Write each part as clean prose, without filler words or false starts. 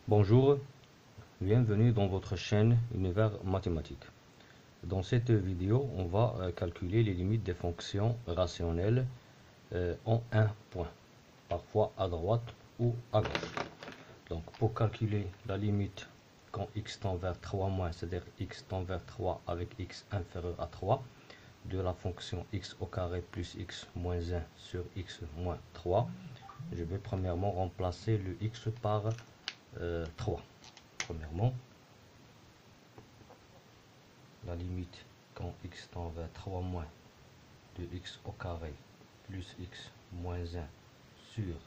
Bonjour, bienvenue dans votre chaîne Univers Mathématique. Dans cette vidéo, on va calculer les limites des fonctions rationnelles en un point, parfois à droite ou à gauche. Donc pour calculer la limite quand x tend vers 3 moins, c'est-à-dire x tend vers 3 avec x inférieur à 3, de la fonction x au carré plus x moins 1 sur x moins 3, je vais premièrement remplacer le x par 3. Premièrement, la limite quand x tend vers 3 moins de x au carré plus x moins 1 sur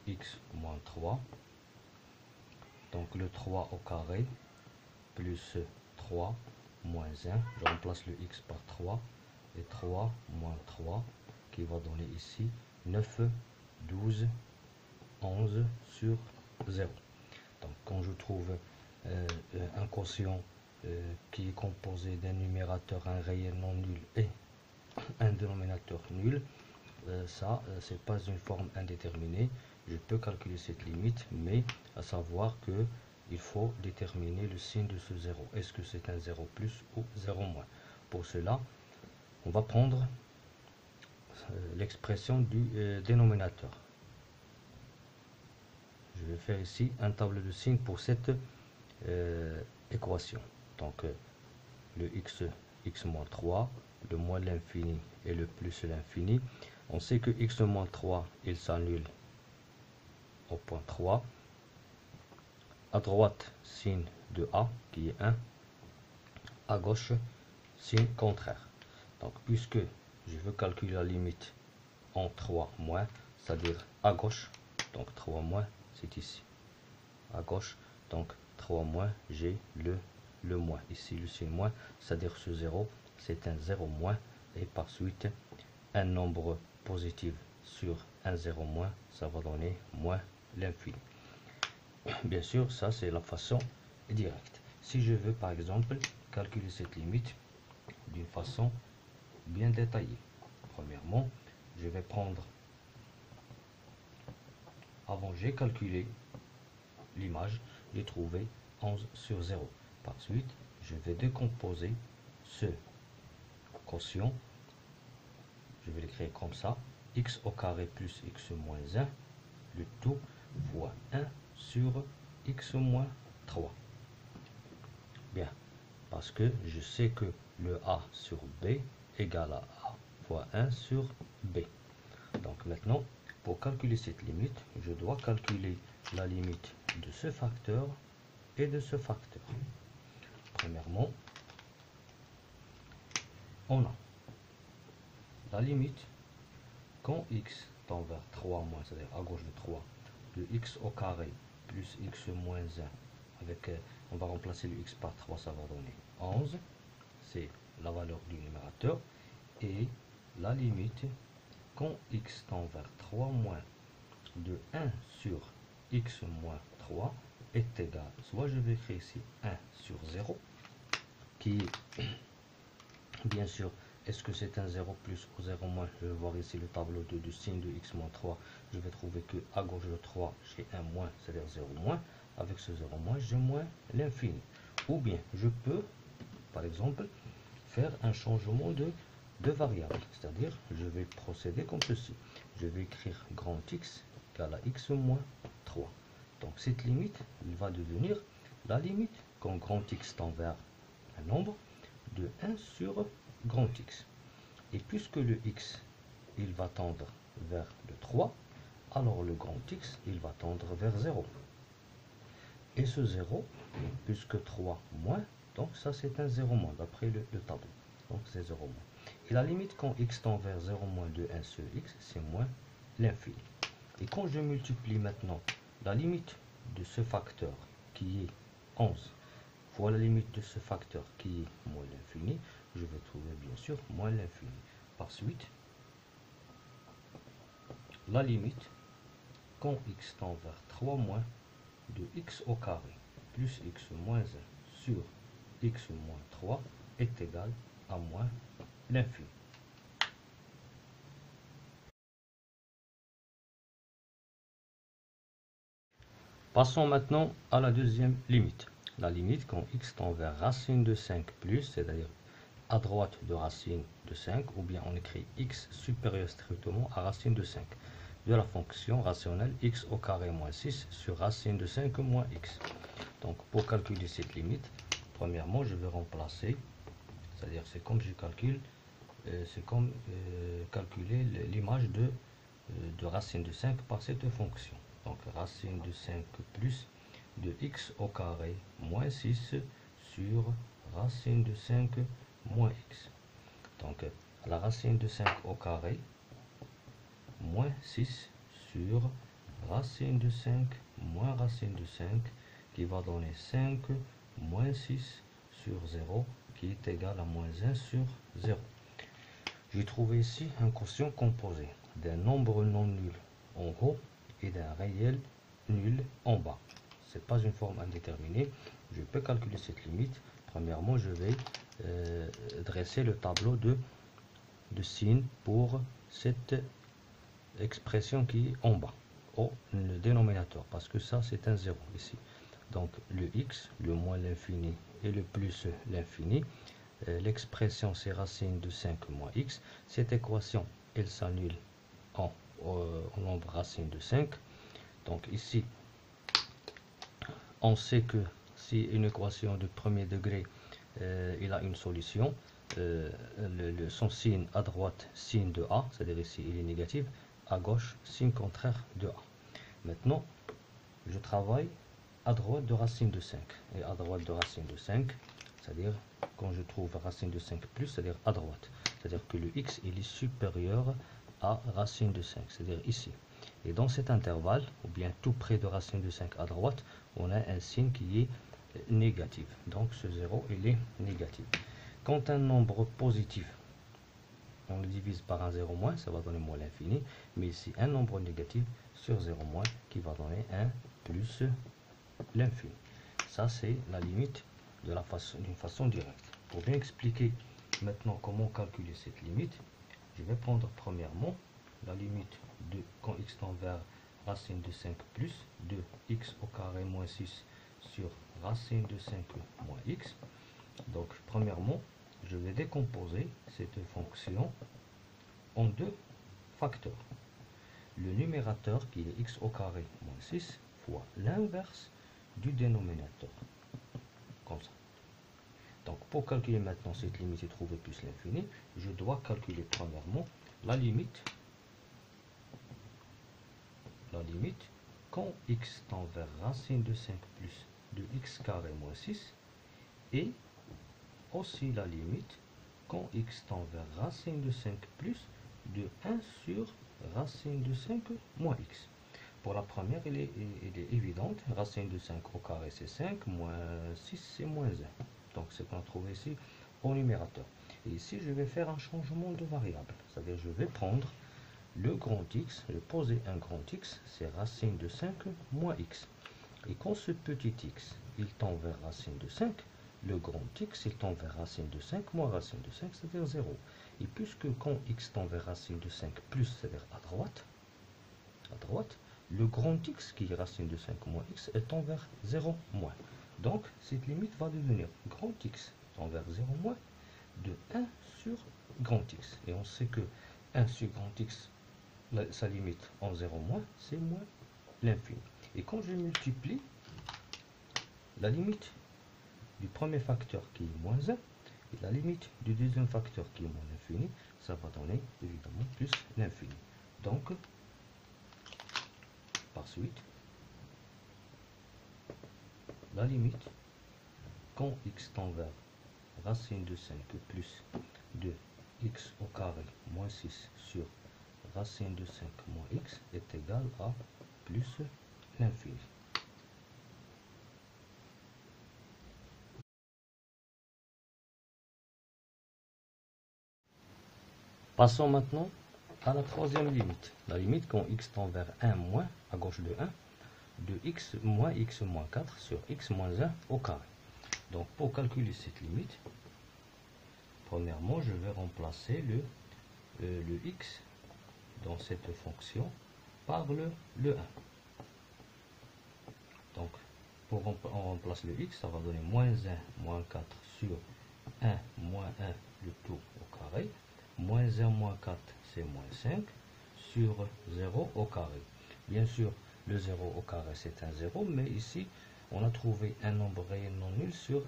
x moins 3. Donc le 3 au carré plus 3 moins 1. Je remplace le x par 3 et 3 moins 3 qui va donner ici 9, 12, 11 sur 0. Donc quand je trouve un quotient qui est composé d'un numérateur, un réel non nul et un dénominateur nul, ça c'est pas une forme indéterminée. Je peux calculer cette limite, mais à savoir que il faut déterminer le signe de ce 0. Est-ce que c'est un 0 plus ou 0 moins? Pour cela, on va prendre l'expression du dénominateur. Je vais faire ici un tableau de signes pour cette équation. Donc le x moins 3, le moins l'infini et le plus l'infini. On sait que x moins 3, il s'annule au point 3. À droite, signe de a qui est 1. À gauche, signe contraire. Donc puisque je veux calculer la limite en 3 moins, c'est-à-dire à gauche, donc 3 moins, c'est ici. À gauche, donc 3 moins, j'ai le moins. Ici, le signe moins, c'est-à-dire ce 0, c'est un 0 moins. Et par suite, un nombre positif sur un 0 moins, ça va donner moins l'infini. Bien sûr, ça c'est la façon directe. Si je veux par exemple calculer cette limite d'une façon bien détaillée, premièrement, je vais prendre, avant j'ai calculé l'image, j'ai trouvé 11 sur 0. Par suite, je vais décomposer ce quotient, je vais l'écrire comme ça, x au carré plus x moins 1, le tout fois 1 sur x moins 3. Bien, parce que je sais que le a sur b égale à a fois 1 sur b. Donc maintenant, pour calculer cette limite, je dois calculer la limite de ce facteur et de ce facteur. Premièrement, on a la limite quand x tend vers 3 moins, c'est-à-dire à gauche de 3, de x au carré plus x moins 1, avec, on va remplacer le x par 3, ça va donner 11, c'est la valeur du numérateur, et la limite quand x tend vers 3 moins de 1 sur x moins 3 est égal, soit je vais écrire ici 1 sur 0, qui est, bien sûr, est-ce que c'est un 0 plus ou 0 moins? Je vais voir ici le tableau de signe de x moins 3. Je vais trouver que à gauche de 3, j'ai un moins, c'est-à-dire 0 moins. Avec ce 0 moins, j'ai moins l'infini. Ou bien, je peux, par exemple, faire un changement de variable. C'est-à-dire, je vais procéder comme ceci. Je vais écrire grand X égale à x moins 3. Donc, cette limite, il va devenir la limite quand grand X tend vers un nombre de 1 sur grand X. Et puisque le X, il va tendre vers le 3, alors le grand X, il va tendre vers 0. Et ce 0, puisque 3 moins, donc ça c'est un 0 moins, d'après le tableau. Donc c'est 0 moins. Et la limite quand x tend vers 0 moins de 1 sur x, c'est moins l'infini. Et quand je multiplie maintenant la limite de ce facteur qui est 11 fois la limite de ce facteur qui est moins l'infini, je vais trouver bien sûr moins l'infini. Par suite, la limite quand x tend vers 3 moins de x au carré plus x moins 1 sur x moins 3 est égal à moins l'infini. Passons maintenant à la deuxième limite. La limite quand x tend vers racine de 5 plus, c'est-à-dire à droite de racine de 5, ou bien on écrit x supérieur strictement à racine de 5, de la fonction rationnelle x au carré moins 6 sur racine de 5 moins x. Donc pour calculer cette limite, premièrement je vais remplacer, c'est-à-dire c'est comme je calcule, c'est comme calculer l'image de racine de 5 par cette fonction. Donc racine de 5 plus de x au carré moins 6 sur racine de 5 moins x. Donc la racine de 5 au carré moins 6 sur racine de 5 moins racine de 5 qui va donner 5 moins 6 sur 0 qui est égal à moins 1 sur 0. J'ai trouvé ici un quotient composé d'un nombre non nul en haut et d'un réel nul en bas. Ce n'est pas une forme indéterminée. Je peux calculer cette limite. Premièrement, je vais dresser le tableau de signes pour cette expression qui est en bas, au dénominateur, parce que ça c'est un 0 ici. Donc le x, le moins l'infini et le plus l'infini. L'expression c'est racine de 5 moins x. Cette équation, elle s'annule en nombre racine de 5. Donc ici, on sait que si une équation de premier degré, il a une solution, son signe à droite, signe de A, c'est-à-dire ici il est négatif, à gauche, signe contraire de A. Maintenant, je travaille à droite de racine de 5. Et à droite de racine de 5, c'est-à-dire quand je trouve racine de 5 plus, c'est-à-dire à droite. C'est-à-dire que le x il est supérieur à racine de 5, c'est-à-dire ici. Et dans cet intervalle, ou bien tout près de racine de 5 à droite, on a un signe qui est négatif. Donc ce 0 il est négatif. Quand un nombre positif, on le divise par un 0 moins, ça va donner moins l'infini. Mais ici un nombre négatif sur 0 moins qui va donner 1 plus l'infini. Ça c'est la limite d'une façon directe. Pour bien expliquer maintenant comment calculer cette limite, je vais prendre premièrement la limite de quand x tend vers racine de 5 plus de x au carré moins 6 sur racine de 5 moins x. Donc premièrement, je vais décomposer cette fonction en deux facteurs. Le numérateur qui est x au carré moins 6 fois l'inverse du dénominateur. Comme ça. Donc pour calculer maintenant cette limite et trouver plus l'infini, je dois calculer premièrement la limite quand x tend vers racine de 5 plus de x carré moins 6 et aussi la limite quand x tend vers racine de 5 plus de 1 sur racine de 5 moins x. Pour la première, elle est évidente. Racine de 5 au carré, c'est 5, moins 6, c'est moins 1. Donc, c'est qu'on a trouvé ici au numérateur. Et ici, je vais faire un changement de variable. C'est-à-dire, je vais prendre le grand x, je vais poser un grand x, c'est racine de 5 moins x. Et quand ce petit x, il tend vers racine de 5, le grand x, il tend vers racine de 5 moins racine de 5, c'est-à-dire 0. Et puisque quand x tend vers racine de 5 plus, c'est-à-dire à droite, le grand x qui est racine de 5 moins x est tend vers 0 moins. Donc cette limite va devenir grand x tend vers 0 moins de 1 sur grand x. Et on sait que 1 sur grand x, sa limite en 0 moins, c'est moins l'infini. Et quand je multiplie la limite du premier facteur qui est moins 1 et la limite du deuxième facteur qui est moins l'infini, ça va donner évidemment plus l'infini. Donc, par suite, la limite quand x tend vers racine de 5 plus de x au carré moins 6 sur racine de 5 moins x est égal à plus l'infini. Passons maintenant à la troisième limite. La limite quand x tend vers 1 moins, à gauche de 1, de x moins 4 sur x moins 1 au carré. Donc pour calculer cette limite, premièrement je vais remplacer le x dans cette fonction par le 1. on remplace le x, ça va donner moins 1, moins 4 sur 1, moins 1, le tout au carré. Moins 1, moins 4, c'est moins 5 sur 0 au carré. Bien sûr, le 0 au carré, c'est un 0, mais ici, on a trouvé un nombre réel non nul sur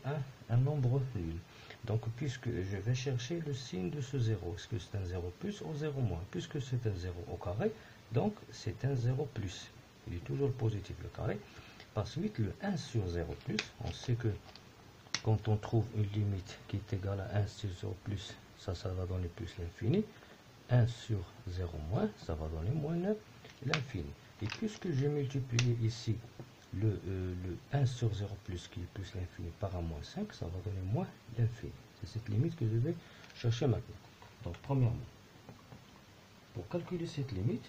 un nombre nul. Donc, puisque je vais chercher le signe de ce 0, est-ce que c'est un 0 plus ou 0 moins? Puisque c'est un 0 au carré, donc c'est un 0 plus. Il est toujours positif le carré. Par suite, le 1 sur 0 plus, on sait que quand on trouve une limite qui est égale à 1 sur 0 plus, ça va donner plus l'infini. 1 sur 0 moins, ça va donner moins l'infini. Et puisque je multiplie ici le 1 sur 0 plus qui est plus l'infini par 1 moins 5, ça va donner moins l'infini. C'est cette limite que je vais chercher maintenant. Donc premièrement, pour calculer cette limite,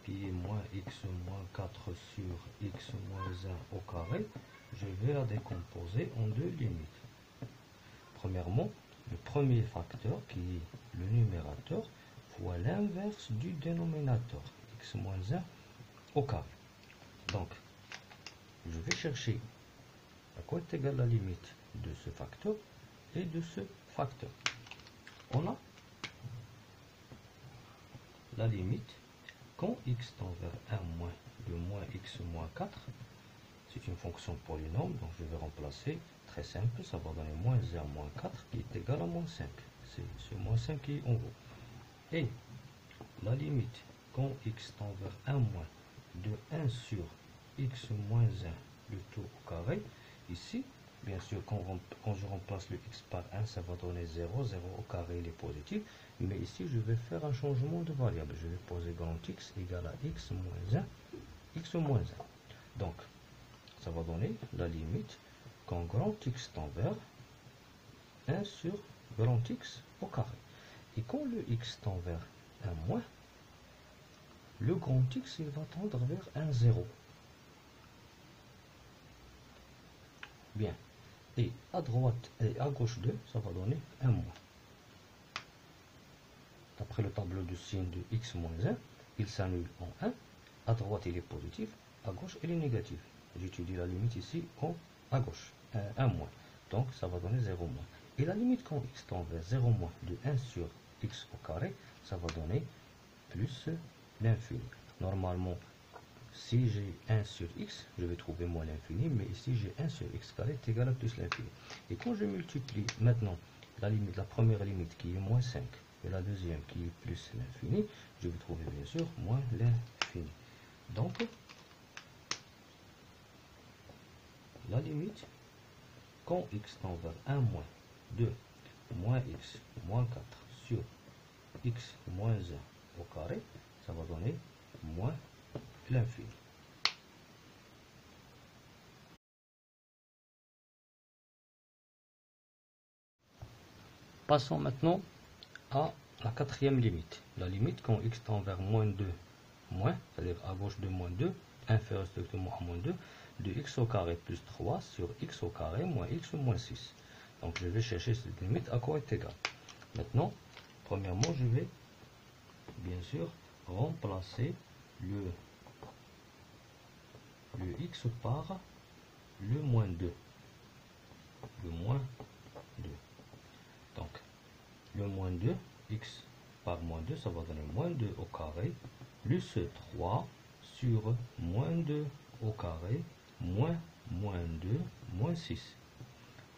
qui est moins x moins 4 sur x moins 1 au carré, je vais la décomposer en deux limites. Premièrement, le premier facteur, qui est le numérateur, fois l'inverse du dénominateur, x moins 1 au carré. Donc, je vais chercher à quoi est égale la limite de ce facteur et de ce facteur. On a la limite quand x tend vers 1 moins de moins x moins 4, c'est une fonction polynôme, donc je vais remplacer, très simple, ça va donner moins 1 moins 4 qui est égal à moins 5. C'est ce moins 5 qui est en haut. Et la limite quand x tend vers 1 moins de 1 sur x moins 1, le tout au carré, ici, bien sûr, quand je remplace le x par 1, ça va donner 0, 0 au carré, il est positif, mais ici, je vais faire un changement de variable. Je vais poser grand X égale à x moins 1, x moins 1. Donc, ça va donner la limite quand grand X tend vers 1 sur grand X au carré. Et quand le X tend vers 1 moins, le grand X, il va tendre vers 1, 0. Bien. Et à droite et à gauche de, ça va donner 1 moins. D'après le tableau de signe de x moins 1, il s'annule en 1. À droite, il est positif. À gauche, il est négatif. J'étudie la limite ici à gauche. 1 moins. Donc, ça va donner 0 moins. Et la limite quand x tend vers 0 moins de 1 sur x au carré, ça va donner plus l'infini. Normalement, si j'ai 1 sur x, je vais trouver moins l'infini, mais ici j'ai 1 sur x carré est égal à plus l'infini. Et quand je multiplie maintenant la première limite qui est moins 5, et la deuxième qui est plus l'infini, je vais trouver bien sûr moins l'infini. Donc, la limite, quand x tend vers 1 moins 2 moins x moins 4 sur x moins 1 au carré, ça va donner moins l'infini. Passons maintenant à la quatrième limite. La limite quand x tend vers moins 2, moins, c'est-à-dire à gauche de moins 2, inférieur strictement à moins 2, de x au carré plus 3 sur x au carré moins x moins 6. Donc je vais chercher cette limite à quoi est égal. Maintenant, premièrement, je vais bien sûr remplacer le x par le moins 2. Le moins 2. Donc, le moins 2, x par moins 2, ça va donner moins 2 au carré, plus 3 sur moins 2 au carré, moins 2, moins 6,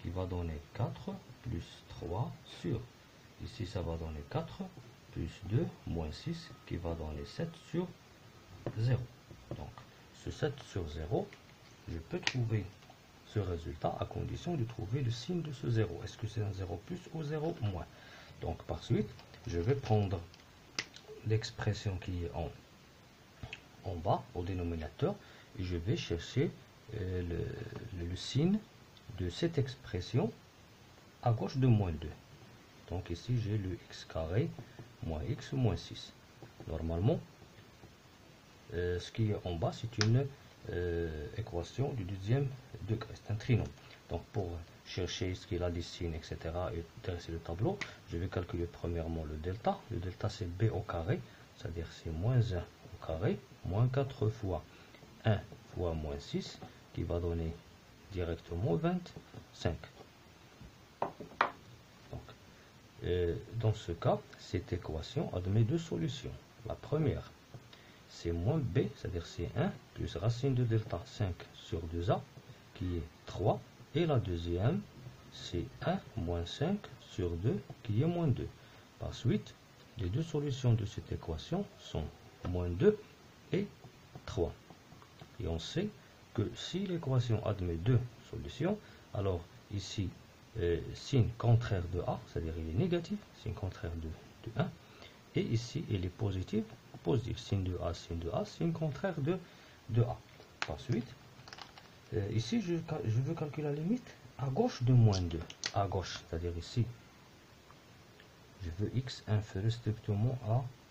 qui va donner 4 plus 3 sur, ici ça va donner 4, plus 2, moins 6, qui va donner 7 sur 0. Donc, ce 7 sur 0, je peux trouver ce résultat à condition de trouver le signe de ce 0. Est-ce que c'est un 0 plus ou 0 moins? Donc, par suite, je vais prendre l'expression qui est en bas, au dénominateur, et je vais chercher le signe de cette expression à gauche de moins 2. Donc ici, j'ai le x carré moins x moins 6. Normalement, ce qui est en bas, c'est une équation du deuxième degré, c'est un trinôme. Donc pour chercher ce qu'il a des signes, etc., et dresser le tableau, je vais calculer premièrement le delta. Le delta, c'est b au carré, c'est-à-dire c'est moins 1 au carré, moins 4 fois 1 fois moins 6, qui va donner directement 25. Donc, dans ce cas, cette équation admet deux solutions. La première, c'est moins b, c'est-à-dire c'est 1 plus racine de delta 5 sur 2a, qui est 3. Et la deuxième, c'est 1 moins 5 sur 2, qui est moins 2. Par suite, les deux solutions de cette équation sont moins 2 et 3. Et on sait que si l'équation admet deux solutions, alors ici, signe contraire de A, c'est-à-dire il est négatif, signe contraire de 1. Et ici, il est positif, signe de A, signe contraire de A. Ensuite, ici, je veux calculer la limite à gauche de moins 2. À gauche, c'est-à-dire ici, je veux x inférieur strictement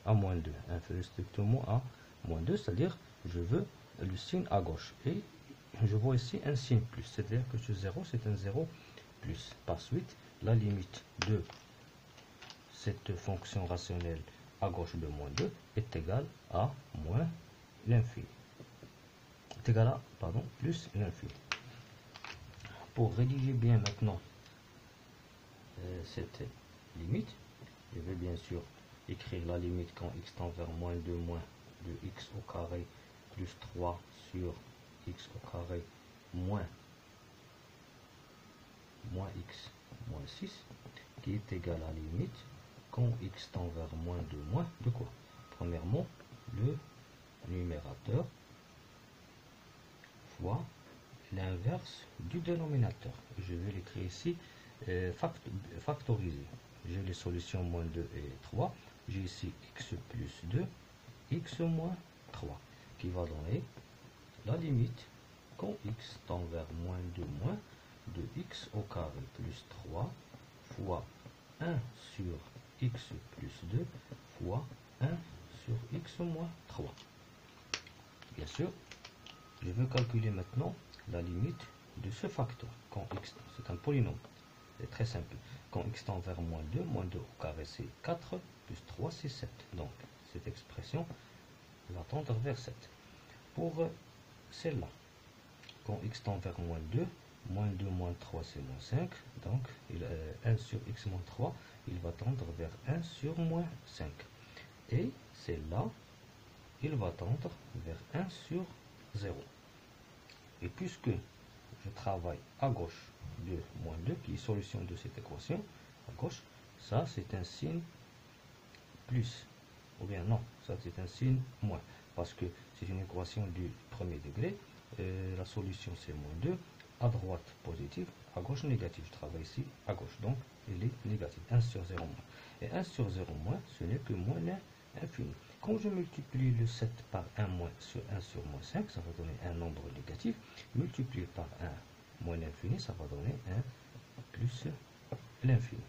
à moins 2. Inférieur strictement à moins 2, c'est-à-dire je veux le signe à gauche. Et je vois ici un signe plus, c'est-à-dire que ce 0, c'est un 0 plus. Par suite, la limite de cette fonction rationnelle à gauche de moins 2 est égale à moins l'infini. Est égal à, pardon, plus l'infini. Pour rédiger bien maintenant cette limite, je vais bien sûr écrire la limite quand x tend vers moins 2 moins de x au carré plus 3 sur x au carré moins x moins 6, qui est égal à la limite quand x tend vers moins 2 moins de quoi? Premièrement, le numérateur fois l'inverse du dénominateur. Je vais l'écrire ici factorisé. J'ai les solutions moins 2 et 3. J'ai ici x plus 2, x moins 3, qui va donner la limite quand x tend vers moins 2 moins de x au carré plus 3 fois 1 sur x plus 2 fois 1 sur x moins 3. Bien sûr, je veux calculer maintenant la limite de ce facteur. Quand x, c'est un polynôme, c'est très simple. Quand x tend vers moins 2 au carré c'est 4, plus 3 c'est 7. Donc, cette expression va tendre vers 7. Pour celle-là, quand x tend vers moins 2 moins 3 c'est moins 5. Donc, 1 sur x moins 3, il va tendre vers 1 sur moins 5. Et celle-là, il va tendre vers 1 sur 0. Et puisque je travaille à gauche de moins 2, qui est solution de cette équation, à gauche, ça c'est un signe plus, ou bien non, ça c'est un signe moins, parce que c'est une équation du premier degré, la solution c'est moins 2, à droite positif, à gauche négatif, je travaille ici à gauche, donc il est négatif, 1 sur 0 moins. Et 1 sur 0 moins, ce n'est que moins l'infini. Quand je multiplie le 7 par 1 moins sur 1 sur moins 5, ça va donner un nombre négatif. Multiplié par 1 moins l'infini, ça va donner 1 plus l'infini.